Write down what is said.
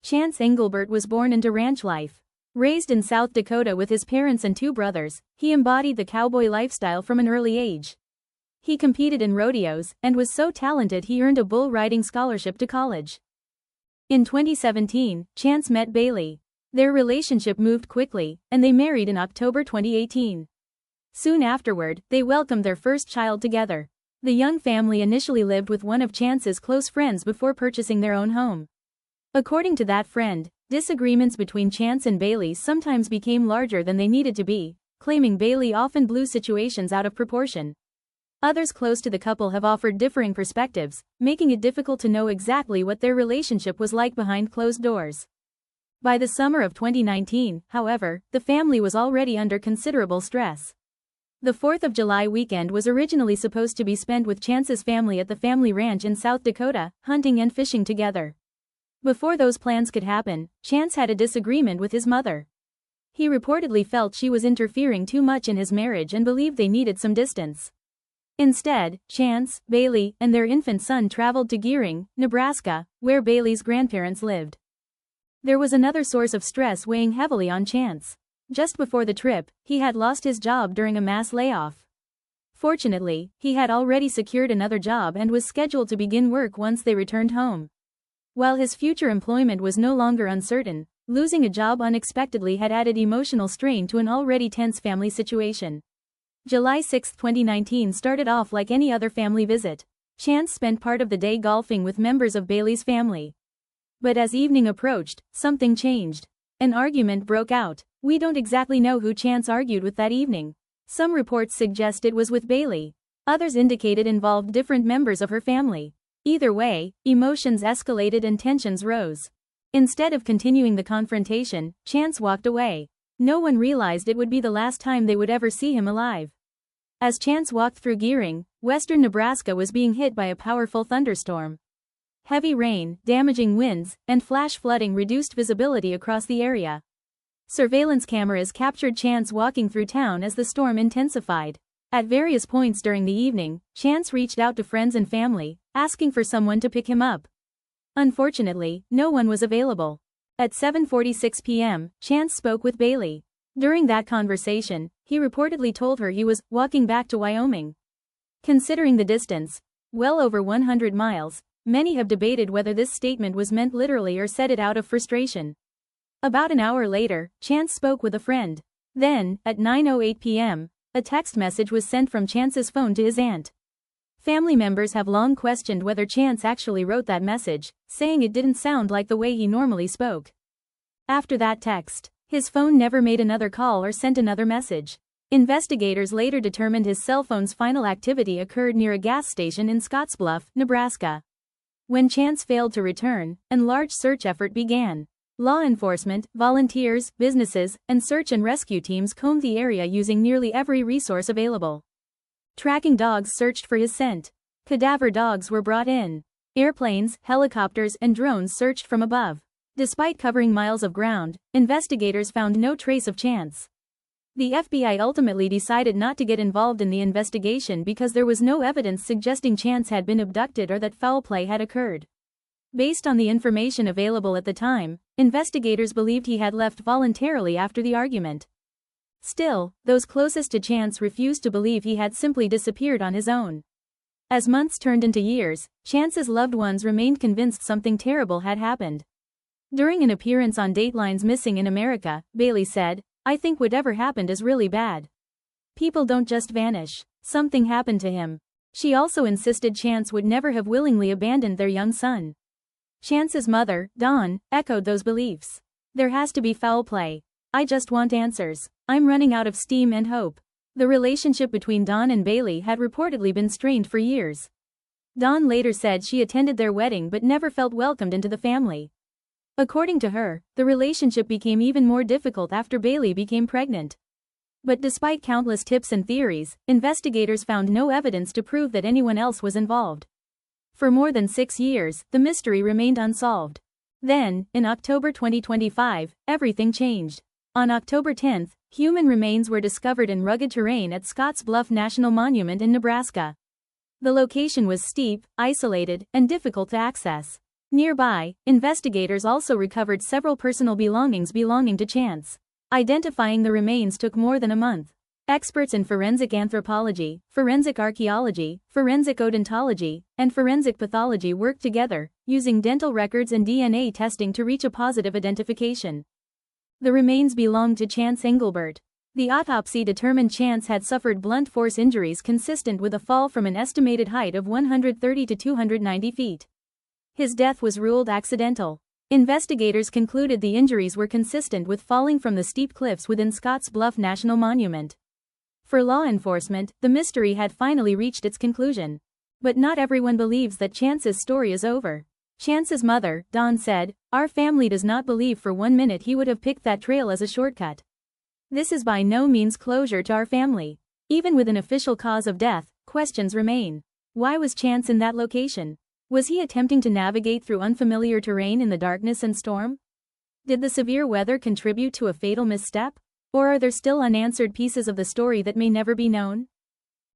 Chance Englebert was born into ranch life. Raised in South Dakota with his parents and two brothers, he embodied the cowboy lifestyle from an early age. He competed in rodeos and was so talented he earned a bull riding scholarship to college. In 2017, Chance met Bailey. Their relationship moved quickly, and they married in October 2018. Soon afterward, they welcomed their first child together. The young family initially lived with one of Chance's close friends before purchasing their own home. According to that friend, disagreements between Chance and Bailey sometimes became larger than they needed to be, claiming Bailey often blew situations out of proportion. Others close to the couple have offered differing perspectives, making it difficult to know exactly what their relationship was like behind closed doors. By the summer of 2019, however, the family was already under considerable stress. The 4th of July weekend was originally supposed to be spent with Chance's family at the family ranch in South Dakota, hunting and fishing together. Before those plans could happen, Chance had a disagreement with his mother. He reportedly felt she was interfering too much in his marriage and believed they needed some distance. Instead, Chance, Bailey, and their infant son traveled to Gearing, Nebraska, where Bailey's grandparents lived. There was another source of stress weighing heavily on Chance. Just before the trip, he had lost his job during a mass layoff. Fortunately, he had already secured another job and was scheduled to begin work once they returned home. While his future employment was no longer uncertain, losing a job unexpectedly had added emotional strain to an already tense family situation. July 6, 2019 started off like any other family visit. Chance spent part of the day golfing with members of Bailey's family. But as evening approached, something changed. An argument broke out. We don't exactly know who Chance argued with that evening. Some reports suggest it was with Bailey. Others indicate it involved different members of her family. Either way, emotions escalated and tensions rose. Instead of continuing the confrontation, Chance walked away. No one realized it would be the last time they would ever see him alive. As Chance walked through Gearing, western Nebraska was being hit by a powerful thunderstorm. Heavy rain, damaging winds, and flash flooding reduced visibility across the area. Surveillance cameras captured Chance walking through town as the storm intensified. At various points during the evening, Chance reached out to friends and family, asking for someone to pick him up. Unfortunately, no one was available. At 7:46 p.m., Chance spoke with Bailey. During that conversation, he reportedly told her he was walking back to Wyoming. Considering the distance, well over 100 miles, many have debated whether this statement was meant literally or said it out of frustration. About an hour later, Chance spoke with a friend. Then, at 9:08 p.m., a text message was sent from Chance's phone to his aunt. Family members have long questioned whether Chance actually wrote that message, saying it didn't sound like the way he normally spoke. After that text, his phone never made another call or sent another message. Investigators later determined his cell phone's final activity occurred near a gas station in Scottsbluff, Nebraska. When Chance failed to return, a large search effort began. Law enforcement, volunteers, businesses, and search and rescue teams combed the area using nearly every resource available. Tracking dogs searched for his scent. Cadaver dogs were brought in. Airplanes, helicopters, and drones searched from above. Despite covering miles of ground, investigators found no trace of Chance. The FBI ultimately decided not to get involved in the investigation because there was no evidence suggesting Chance had been abducted or that foul play had occurred. Based on the information available at the time, investigators believed he had left voluntarily after the argument. Still, those closest to Chance refused to believe he had simply disappeared on his own. As months turned into years, Chance's loved ones remained convinced something terrible had happened. During an appearance on Dateline's Missing in America, Bailey said, "I think whatever happened is really bad. People don't just vanish. Something happened to him." She also insisted Chance would never have willingly abandoned their young son. Chance's mother, Dawn, echoed those beliefs. "There has to be foul play. I just want answers. I'm running out of steam and hope." The relationship between Dawn and Bailey had reportedly been strained for years. Dawn later said she attended their wedding but never felt welcomed into the family. According to her, the relationship became even more difficult after Bailey became pregnant. But despite countless tips and theories, investigators found no evidence to prove that anyone else was involved. For more than 6 years, the mystery remained unsolved. Then, in October 2025, everything changed. On October 10, human remains were discovered in rugged terrain at Scotts Bluff National Monument in Nebraska. The location was steep, isolated, and difficult to access. Nearby, investigators also recovered several personal belongings belonging to Chance. Identifying the remains took more than a month. Experts in forensic anthropology, forensic archaeology, forensic odontology, and forensic pathology worked together, using dental records and DNA testing to reach a positive identification. The remains belonged to Chance Englebert. The autopsy determined Chance had suffered blunt force injuries consistent with a fall from an estimated height of 130 to 290 feet. His death was ruled accidental. Investigators concluded the injuries were consistent with falling from the steep cliffs within Scotts Bluff National Monument. For law enforcement, the mystery had finally reached its conclusion. But not everyone believes that Chance's story is over. Chance's mother, Dawn, said, "Our family does not believe for 1 minute he would have picked that trail as a shortcut. This is by no means closure to our family." Even with an official cause of death, questions remain. Why was Chance in that location? Was he attempting to navigate through unfamiliar terrain in the darkness and storm? Did the severe weather contribute to a fatal misstep? Or are there still unanswered pieces of the story that may never be known?